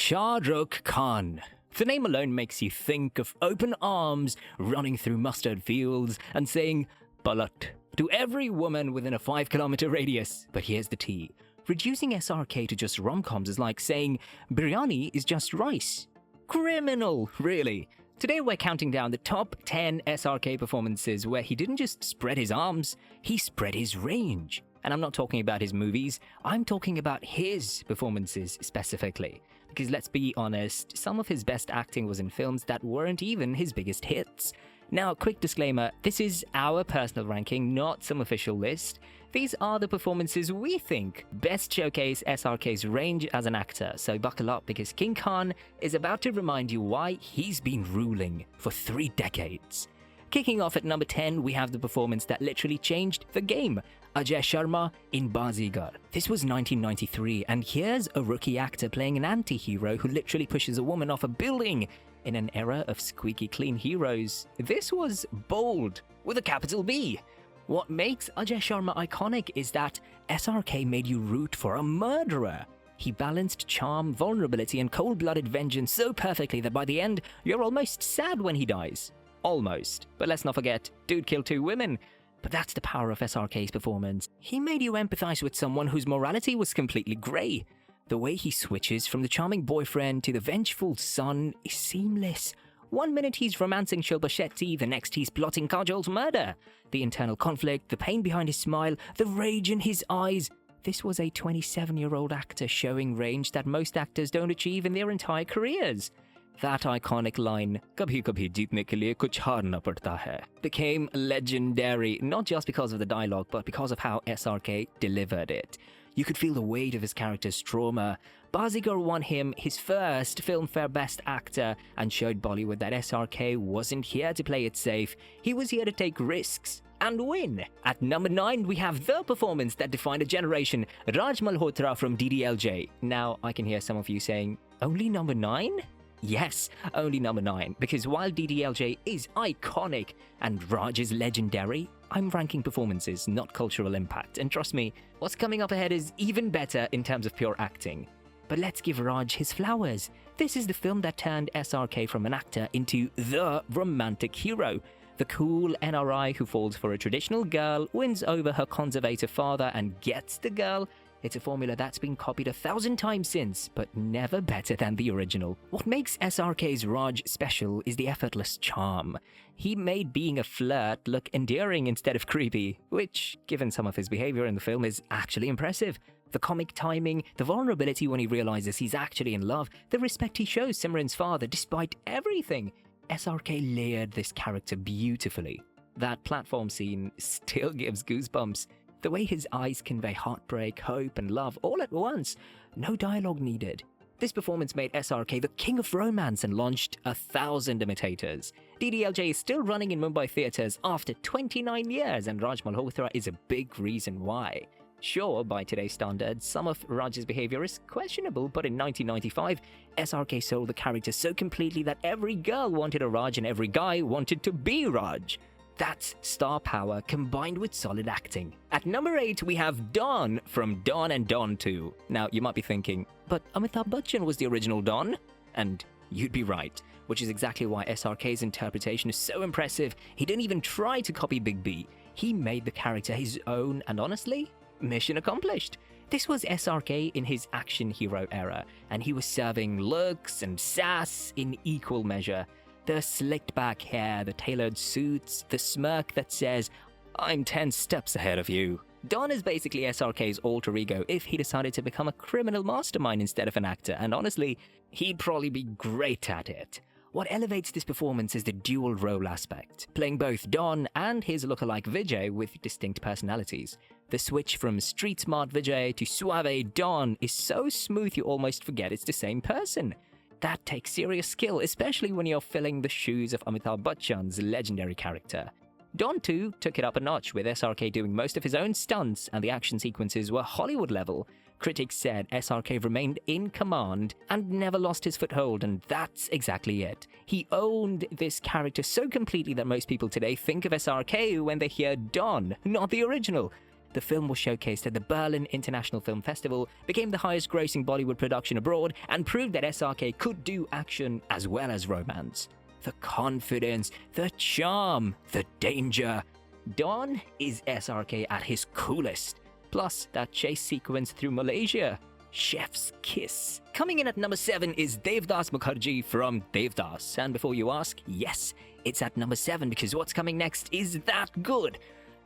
Shah Rukh Khan. The name alone makes you think of open arms, running through mustard fields, and saying "Palat" to every woman within a 5-kilometer radius. But here's the tea. Reducing SRK to just rom-coms is like saying biryani is just rice. Criminal, really. Today we're counting down the top 10 SRK performances where he didn't just spread his arms, he spread his range. And I'm not talking about his movies, I'm talking about his performances specifically. Because let's be honest, some of his best acting was in films that weren't even his biggest hits. Now, quick disclaimer, this is our personal ranking, not some official list. These are the performances we think best showcase SRK's range as an actor, so buckle up because King Khan is about to remind you why he's been ruling for 3 decades. Kicking off at number 10, we have the performance that literally changed the game, Ajay Sharma in Bazigar. This was 1993, and here's a rookie actor playing an anti-hero who literally pushes a woman off a building in an era of squeaky clean heroes. This was bold, with a capital B. What makes Ajay Sharma iconic is that SRK made you root for a murderer. He balanced charm, vulnerability, and cold-blooded vengeance so perfectly that by the end, you're almost sad when he dies. Almost. But let's not forget, dude killed 2 women. But that's the power of SRK's performance. He made you empathize with someone whose morality was completely grey. The way he switches from the charming boyfriend to the vengeful son is seamless. One minute he's romancing Shilpa Shetty, the next he's plotting Kajol's murder. The internal conflict, the pain behind his smile, the rage in his eyes. This was a 27-year-old actor showing range that most actors don't achieve in their entire careers. That iconic line, "Kabhi kabhi jeetne ke liye kuch haarna padta hai," became legendary, not just because of the dialogue, but because of how SRK delivered it. You could feel the weight of his character's trauma. Bazigar won him his first Filmfare Best Actor and showed Bollywood that SRK wasn't here to play it safe. He was here to take risks and win. At number 9, we have the performance that defined a generation, Raj Malhotra from ddlj. Now, I can hear some of you saying, only number 9? Yes, only number 9, because while ddlj is iconic and Raj is legendary, I'm ranking performances, not cultural impact. And trust me, what's coming up ahead is even better in terms of pure acting. But let's give Raj his flowers. This is the film that turned SRK from an actor into the romantic hero. The cool NRI who falls for a traditional girl, wins over her conservative father and gets the girl. It's a formula that's been copied 1,000 times since, but never better than the original. What makes SRK's Raj special is the effortless charm. He made being a flirt look endearing instead of creepy, which, given some of his behavior in the film, is actually impressive. The comic timing, the vulnerability when he realizes he's actually in love, the respect he shows Simran's father despite everything. SRK layered this character beautifully. That platform scene still gives goosebumps. The way his eyes convey heartbreak, hope, and love all at once. No dialogue needed. This performance made SRK the king of romance and launched 1,000 imitators. ddlj is still running in Mumbai theatres after 29 years, and Raj Malhotra is a big reason why. Sure, by today's standards, some of Raj's behavior is questionable, but in 1995, SRK sold the character so completely that every girl wanted a Raj and every guy wanted to be Raj. That's star power combined with solid acting. At number 8, we have Don from Don and Don 2. Now, you might be thinking, but Amitabh Bachchan was the original Don? And you'd be right, which is exactly why SRK's interpretation is so impressive. He didn't even try to copy Big B. He made the character his own, and honestly, mission accomplished. This was SRK in his action hero era, and he was serving looks and sass in equal measure. The slicked back hair, the tailored suits, the smirk that says, "I'm 10 steps ahead of you." Don is basically SRK's alter ego if he decided to become a criminal mastermind instead of an actor, and honestly, he'd probably be great at it. What elevates this performance is the dual role aspect, playing both Don and his lookalike Vijay with distinct personalities. The switch from street smart Vijay to suave Don is so smooth you almost forget it's the same person. That takes serious skill, especially when you're filling the shoes of Amitabh Bachchan's legendary character. Don 2 took it up a notch, with SRK doing most of his own stunts and the action sequences were Hollywood level. Critics said SRK remained in command and never lost his foothold, and that's exactly it. He owned this character so completely that most people today think of SRK when they hear Don, not the original. The film was showcased at the Berlin International Film Festival, became the highest-grossing Bollywood production abroad, and proved that SRK could do action as well as romance. The confidence, the charm, the danger. Dawn is SRK at his coolest. Plus, that chase sequence through Malaysia. Chef's kiss. Coming in at number 7 is Devdas Mukherjee from Devdas. And before you ask, yes, it's at number 7 because what's coming next is that good.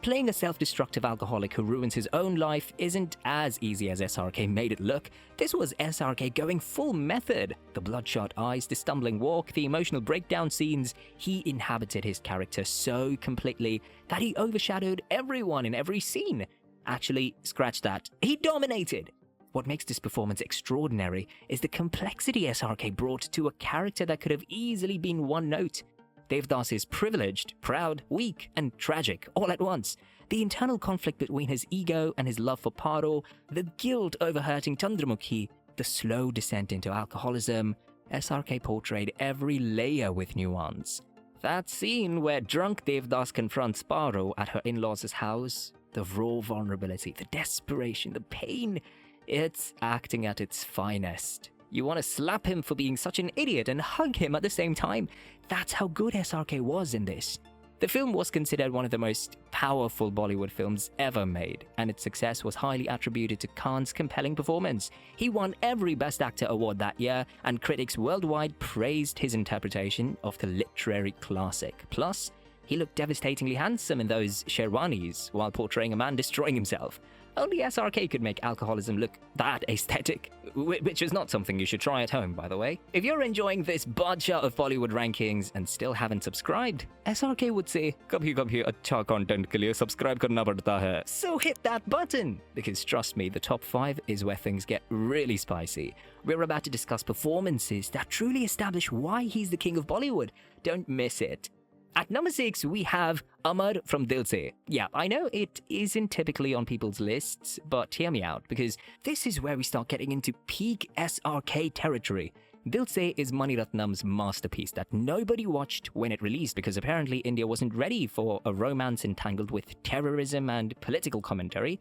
Playing a self-destructive alcoholic who ruins his own life isn't as easy as SRK made it look. This was SRK going full method. The bloodshot eyes, the stumbling walk, the emotional breakdown scenes. He inhabited his character so completely that he overshadowed everyone in every scene. Actually, scratch that. He dominated. What makes this performance extraordinary is the complexity SRK brought to a character that could have easily been one note. Devdas is privileged, proud, weak, and tragic all at once. The internal conflict between his ego and his love for Paro, the guilt over hurting Chandramukhi, the slow descent into alcoholism. SRK portrayed every layer with nuance. That scene where drunk Devdas confronts Paro at her in-laws' house, the raw vulnerability, the desperation, the pain, it's acting at its finest. You want to slap him for being such an idiot and hug him at the same time. That's how good SRK was in this. The film was considered one of the most powerful Bollywood films ever made, and its success was highly attributed to Khan's compelling performance. He won every Best Actor award that year, and critics worldwide praised his interpretation of the literary classic. Plus, he looked devastatingly handsome in those sherwanis while portraying a man destroying himself. Only SRK could make alcoholism look that aesthetic, which is not something you should try at home, by the way. If you're enjoying this badshah of Bollywood rankings and still haven't subscribed, SRK would say, "Kabhi kabhi acha content ke liye subscribe karna padta hai." So hit that button, because trust me, the top 5 is where things get really spicy. We're about to discuss performances that truly establish why he's the king of Bollywood. Don't miss it. At number 6, we have Amar from Dil Se. Yeah, I know it isn't typically on people's lists, but hear me out, because this is where we start getting into peak SRK territory. Dil Se is Mani Ratnam's masterpiece that nobody watched when it released because apparently India wasn't ready for a romance entangled with terrorism and political commentary.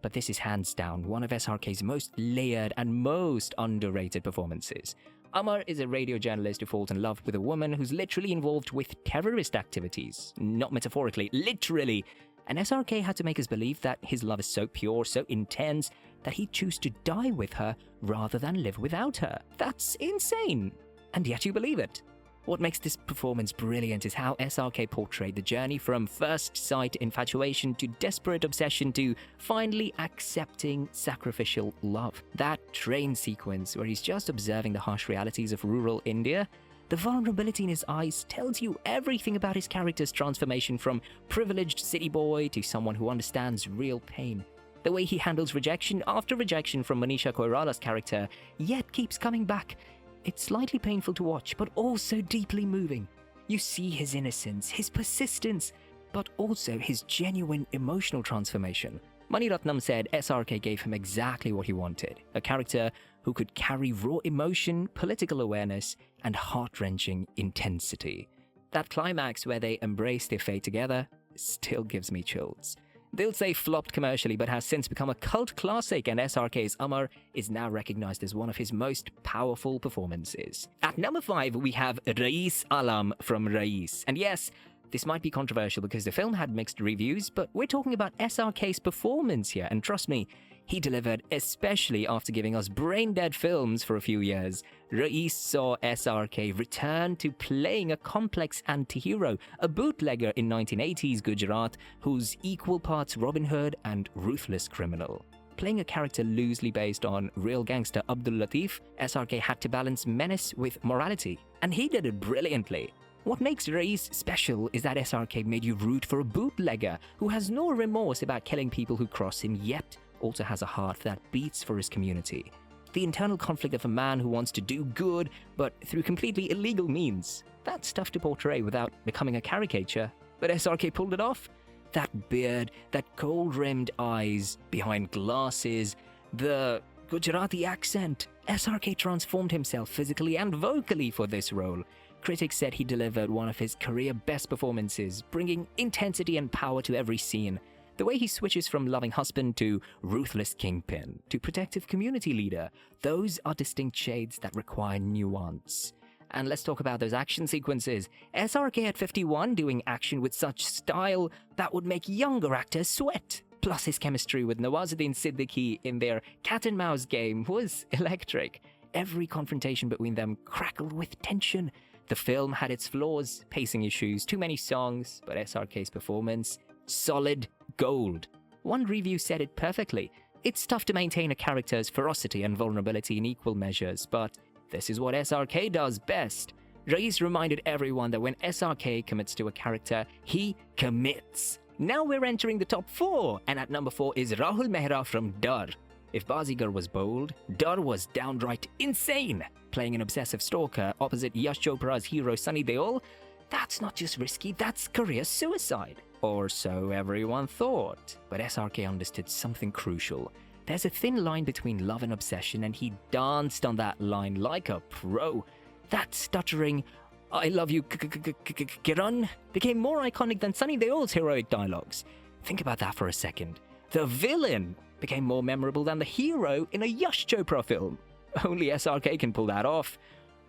But this is hands down one of SRK's most layered and most underrated performances. Amar is a radio journalist who falls in love with a woman who's literally involved with terrorist activities. Not metaphorically, literally. And SRK had to make us believe that his love is so pure, so intense, that he'd choose to die with her rather than live without her. That's insane. And yet you believe it. What makes this performance brilliant is how SRK portrayed the journey from first sight infatuation to desperate obsession to finally accepting sacrificial love. That train sequence where he's just observing the harsh realities of rural India, the vulnerability in his eyes tells you everything about his character's transformation from privileged city boy to someone who understands real pain. The way he handles rejection after rejection from Manisha Koirala's character, yet keeps coming back. It's slightly painful to watch, but also deeply moving. You see his innocence, his persistence, but also his genuine emotional transformation. Mani Ratnam said SRK gave him exactly what he wanted, a character who could carry raw emotion, political awareness, and heart-wrenching intensity. That climax where they embrace their fate together still gives me chills. Dil Se flopped commercially but has since become a cult classic, and SRK's Amar is now recognized as one of his most powerful performances. At number 5, we have Rais Alam from Rais. And yes, this might be controversial because the film had mixed reviews, but we're talking about SRK's performance here, and trust me, he delivered, especially after giving us brain-dead films for a few years. Rais saw SRK return to playing a complex anti-hero, a bootlegger in 1980s Gujarat who's equal parts Robin Hood and ruthless criminal. Playing a character loosely based on real gangster Abdul Latif, SRK had to balance menace with morality, and he did it brilliantly. What makes Rais special is that SRK made you root for a bootlegger who has no remorse about killing people who cross him, yet also has a heart that beats for his community. The internal conflict of a man who wants to do good, but through completely illegal means. That's tough to portray without becoming a caricature, but SRK pulled it off. That beard, that gold-rimmed eyes, behind glasses, the Gujarati accent. SRK transformed himself physically and vocally for this role. Critics said he delivered one of his career best performances, bringing intensity and power to every scene. The way he switches from loving husband to ruthless kingpin to protective community leader, those are distinct shades that require nuance. And let's talk about those action sequences. SRK at 51 doing action with such style that would make younger actors sweat. Plus his chemistry with Nawazuddin Siddiqui in their cat and mouse game was electric. Every confrontation between them crackled with tension. The film had its flaws, pacing issues, too many songs, but SRK's performance, solid gold. One review said it perfectly. It's tough to maintain a character's ferocity and vulnerability in equal measures, but this is what SRK does best. Raiz reminded everyone that when SRK commits to a character, he commits. Now we're entering the top 4, and at number 4 is Rahul Mehra from Dar. If Bazigar was bold, Dar was downright insane. Playing an obsessive stalker opposite Yash Chopra's hero Sunny Deol, that's not just risky, that's career suicide. Or so everyone thought. But SRK understood something crucial. There's a thin line between love and obsession, and he danced on that line like a pro. That stuttering, "I love you, Kiran," became more iconic than Sunny Deol's heroic dialogues. Think about that for a second. The villain became more memorable than the hero in a Yash Chopra film. Only SRK can pull that off.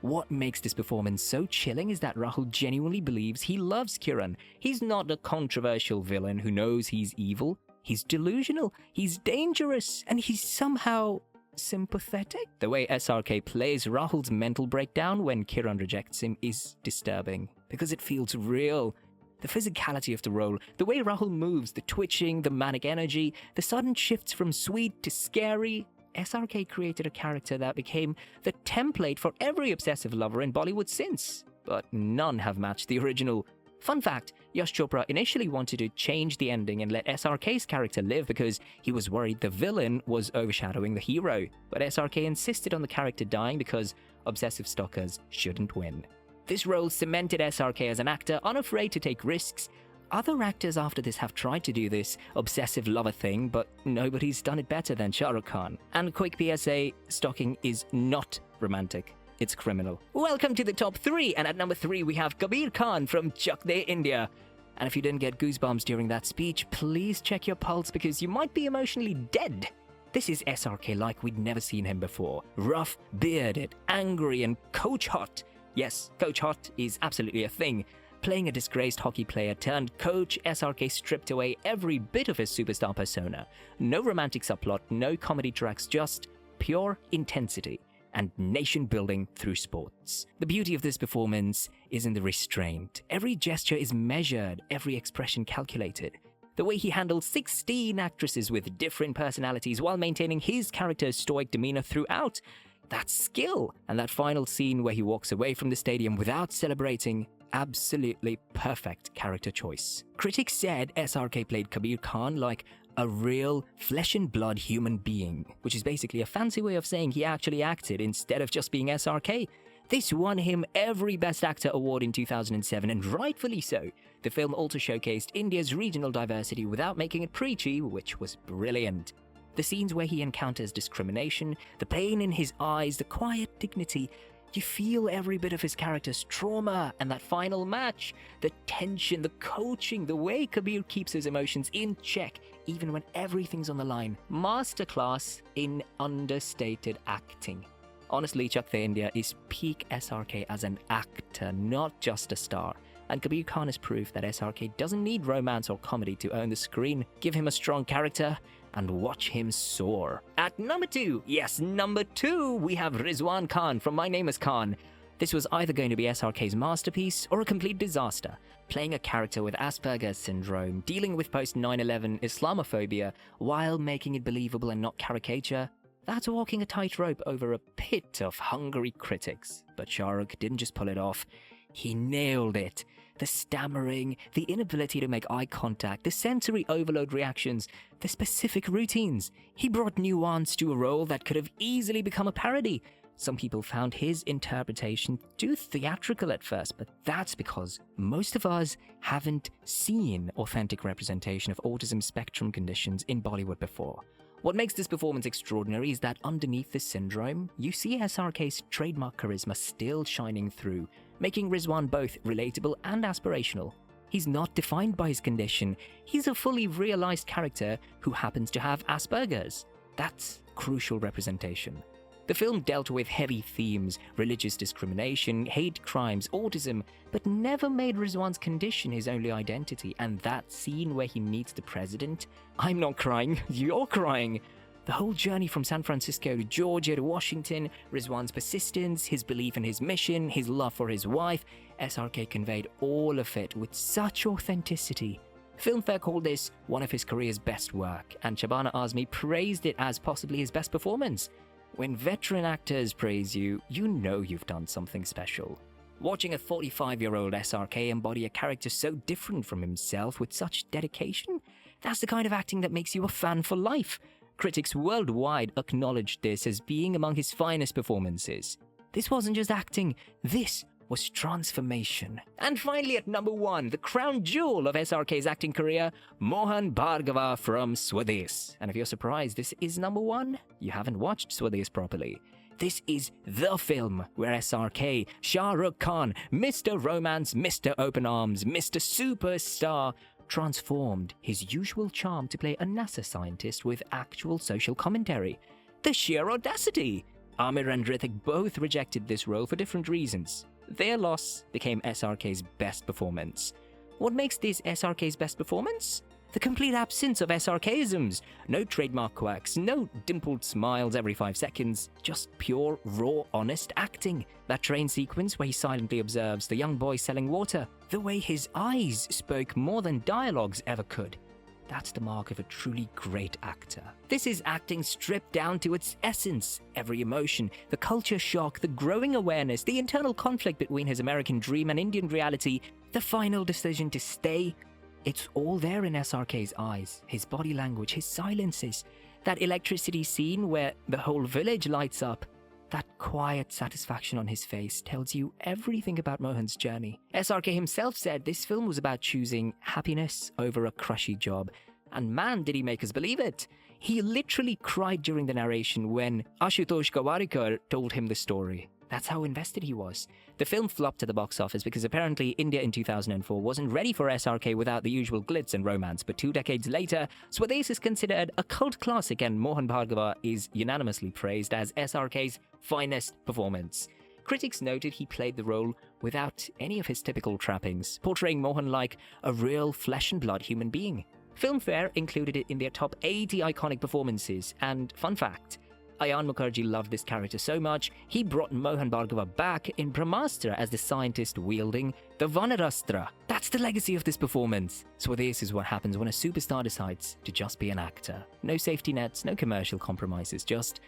What makes this performance so chilling is that Rahul genuinely believes he loves Kiran. He's not a controversial villain who knows he's evil. He's delusional, he's dangerous, and he's somehow sympathetic. The way SRK plays Rahul's mental breakdown when Kiran rejects him is disturbing, because it feels real. The physicality of the role, the way Rahul moves, the twitching, the manic energy, the sudden shifts from sweet to scary. SRK created a character that became the template for every obsessive lover in Bollywood since, but none have matched the original. Fun fact, Yash Chopra initially wanted to change the ending and let SRK's character live because he was worried the villain was overshadowing the hero, but SRK insisted on the character dying because obsessive stalkers shouldn't win. This role cemented SRK as an actor unafraid to take risks. Other actors after this have tried to do this obsessive lover thing, but nobody's done it better than Shah Rukh Khan. And quick PSA, stalking is not romantic. It's criminal. Welcome to the top 3, and at number 3 we have Kabir Khan from Chak De, India. And if you didn't get goosebumps during that speech, please check your pulse because you might be emotionally dead. This is SRK like we'd never seen him before. Rough, bearded, angry, and coach hot. Yes, coach hot is absolutely a thing. Playing a disgraced hockey player turned coach, SRK stripped away every bit of his superstar persona. No romantic subplot, no comedy tracks, just pure intensity and nation building through sports. The beauty of this performance is in the restraint. Every gesture is measured, every expression calculated. The way he handled 16 actresses with different personalities while maintaining his character's stoic demeanor throughout. That skill, and that final scene where he walks away from the stadium without celebrating, absolutely perfect character choice. Critics said SRK played Kabir Khan like a real flesh and blood human being, which is basically a fancy way of saying he actually acted instead of just being SRK. This won him every Best Actor award in 2007, and rightfully so. The film also showcased India's regional diversity without making it preachy, which was brilliant. The scenes where he encounters discrimination, the pain in his eyes, the quiet dignity, you feel every bit of his character's trauma, and that final match, the tension, the coaching, the way Kabir keeps his emotions in check, even when everything's on the line. Masterclass in understated acting. Honestly, Chak De India is peak SRK as an actor, not just a star. And Kabir Khan is proof that SRK doesn't need romance or comedy to own the screen. Give him a strong character and watch him soar. At number 2, yes, number 2, we have Rizwan Khan from My Name is Khan. This was either going to be SRK's masterpiece or a complete disaster. Playing a character with Asperger's syndrome, dealing with post-9/11 Islamophobia, while making it believable and not caricature, that's walking a tightrope over a pit of hungry critics. But Shah Rukh didn't just pull it off, he nailed it. The stammering, the inability to make eye contact, the sensory overload reactions, the specific routines. He brought nuance to a role that could have easily become a parody. Some people found his interpretation too theatrical at first, but that's because most of us haven't seen authentic representation of autism spectrum conditions in Bollywood before. What makes this performance extraordinary is that underneath this syndrome, you see SRK's trademark charisma still shining through, making Rizwan both relatable and aspirational. He's not defined by his condition. He's a fully realized character who happens to have Asperger's. That's crucial representation. The film dealt with heavy themes, religious discrimination, hate crimes, autism, but never made Rizwan's condition his only identity. And that scene where he meets the president, I'm not crying, you're crying. The whole journey from San Francisco to Georgia to Washington, Rizwan's persistence, his belief in his mission, his love for his wife, SRK conveyed all of it with such authenticity. Filmfare called this one of his career's best work, and Shabana Azmi praised it as possibly his best performance. When veteran actors praise you, you know you've done something special. Watching a 45-year-old SRK embody a character so different from himself with such dedication, that's the kind of acting that makes you a fan for life. Critics worldwide acknowledged this as being among his finest performances. This wasn't just acting, this was transformation. And finally at number 1, the crown jewel of SRK's acting career, Mohan Bhargava from Swadesh. And if you're surprised this is number 1, you haven't watched Swadesh properly. This is the film where SRK, Shah Rukh Khan, Mr. Romance, Mr. Open Arms, Mr. Superstar, transformed his usual charm to play a NASA scientist with actual social commentary. The sheer audacity! Amir and Hrithik both rejected this role for different reasons. Their loss became SRK's best performance. What makes this SRK's best performance? The complete absence of SRKisms. No trademark quirks, no dimpled smiles every 5 seconds, just pure, raw, honest acting. That train sequence where he silently observes the young boy selling water. The way his eyes spoke more than dialogues ever could. That's the mark of a truly great actor. This is acting stripped down to its essence. Every emotion, the culture shock, the growing awareness, the internal conflict between his American dream and Indian reality, the final decision to stay. It's all there in SRK's eyes, his body language, his silences. That electricity scene where the whole village lights up. That quiet satisfaction on his face tells you everything about Mohan's journey. SRK himself said this film was about choosing happiness over a crushy job. And man, did he make us believe it. He literally cried during the narration when Ashutosh Gawarikar told him the story. That's how invested he was. The film flopped at the box office because apparently India in 2004 wasn't ready for SRK without the usual glitz and romance, but 2 decades later, Swadesh is considered a cult classic and Mohan Bhargava is unanimously praised as SRK's finest performance. Critics noted he played the role without any of his typical trappings, portraying Mohan like a real flesh and blood human being. Filmfare included it in their top 80 iconic performances, and fun fact, Ayan Mukherjee loved this character so much, he brought Mohan Bhargava back in Brahmastra as the scientist wielding the Vanarastra. That's the legacy of this performance. So this is what happens when a superstar decides to just be an actor. No safety nets, no commercial compromises, just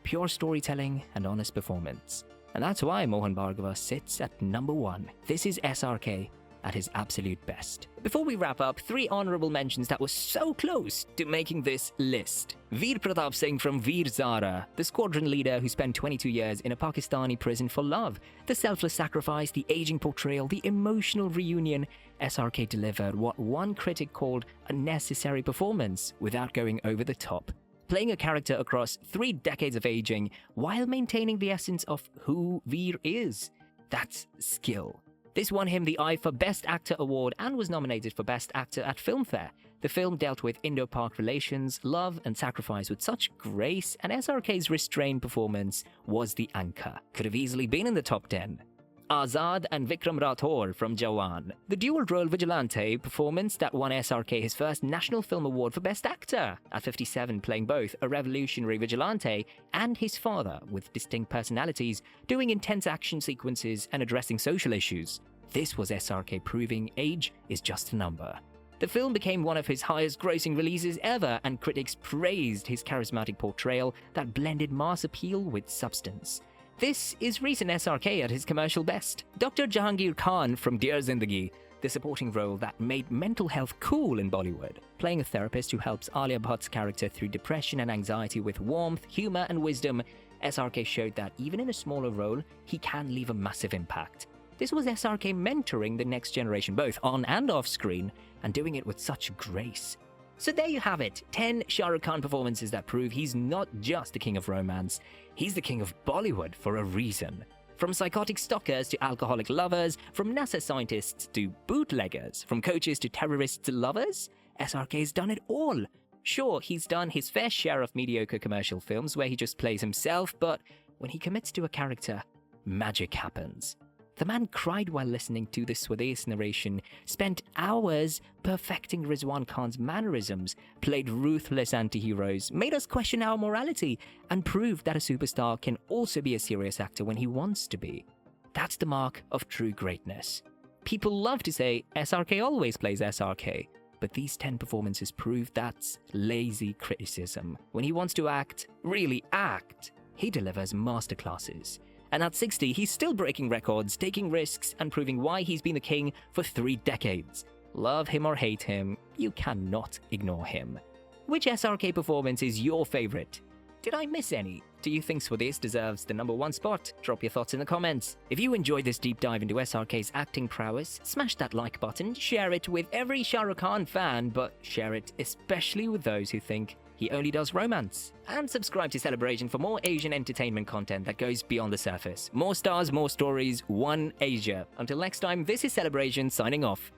pure storytelling and honest performance. And that's why Mohan Bhargava sits at number 1. This is SRK at his absolute best. Before we wrap up, 3 honorable mentions that were so close to making this list. Veer Pratap Singh from Veer Zara, the squadron leader who spent 22 years in a Pakistani prison for love. The selfless sacrifice, the aging portrayal, the emotional reunion. SRK delivered what one critic called a necessary performance without going over the top. Playing a character across 3 decades of aging while maintaining the essence of who Veer is. That's skill. This won him the IFA Best Actor Award and was nominated for Best Actor at Filmfare. The film dealt with Indo-Pak relations, love and sacrifice with such grace, and SRK's restrained performance was the anchor. Could have easily been in the top 10. Azad and Vikram Rathore from Jawan, the dual-role vigilante performance that won SRK his first National Film Award for Best Actor, at 57 playing both a revolutionary vigilante and his father with distinct personalities, doing intense action sequences and addressing social issues. This was SRK proving age is just a number. The film became one of his highest-grossing releases ever, and critics praised his charismatic portrayal that blended mass appeal with substance. This is recent SRK at his commercial best. Dr. Jahangir Khan from Dear Zindagi, the supporting role that made mental health cool in Bollywood. Playing a therapist who helps Alia Bhatt's character through depression and anxiety with warmth, humor and wisdom, SRK showed that even in a smaller role, he can leave a massive impact. This was SRK mentoring the next generation both on and off screen, and doing it with such grace. So there you have it, 10 Shah Rukh Khan performances that prove he's not just the king of romance, he's the king of Bollywood for a reason. From psychotic stalkers to alcoholic lovers, from NASA scientists to bootleggers, from coaches to terrorist lovers, SRK's done it all. Sure, he's done his fair share of mediocre commercial films where he just plays himself, but when he commits to a character, magic happens. The man cried while listening to the Swades narration, spent hours perfecting Rizwan Khan's mannerisms, played ruthless anti-heroes, made us question our morality, and proved that a superstar can also be a serious actor when he wants to be. That's the mark of true greatness. People love to say SRK always plays SRK, but these 10 performances prove that's lazy criticism. When he wants to act, really act, he delivers masterclasses. And at 60, he's still breaking records, taking risks, and proving why he's been the king for 3 decades. Love him or hate him, you cannot ignore him. Which SRK performance is your favorite? Did I miss any? Do you think Swades deserves the #1 spot? Drop your thoughts in the comments. If you enjoyed this deep dive into SRK's acting prowess, smash that like button, share it with every Shah Rukh Khan fan, but share it especially with those who think he only does romance. And subscribe to Celebration for more Asian entertainment content that goes beyond the surface. More stars, more stories, one Asia. Until next time, this is Celebration signing off.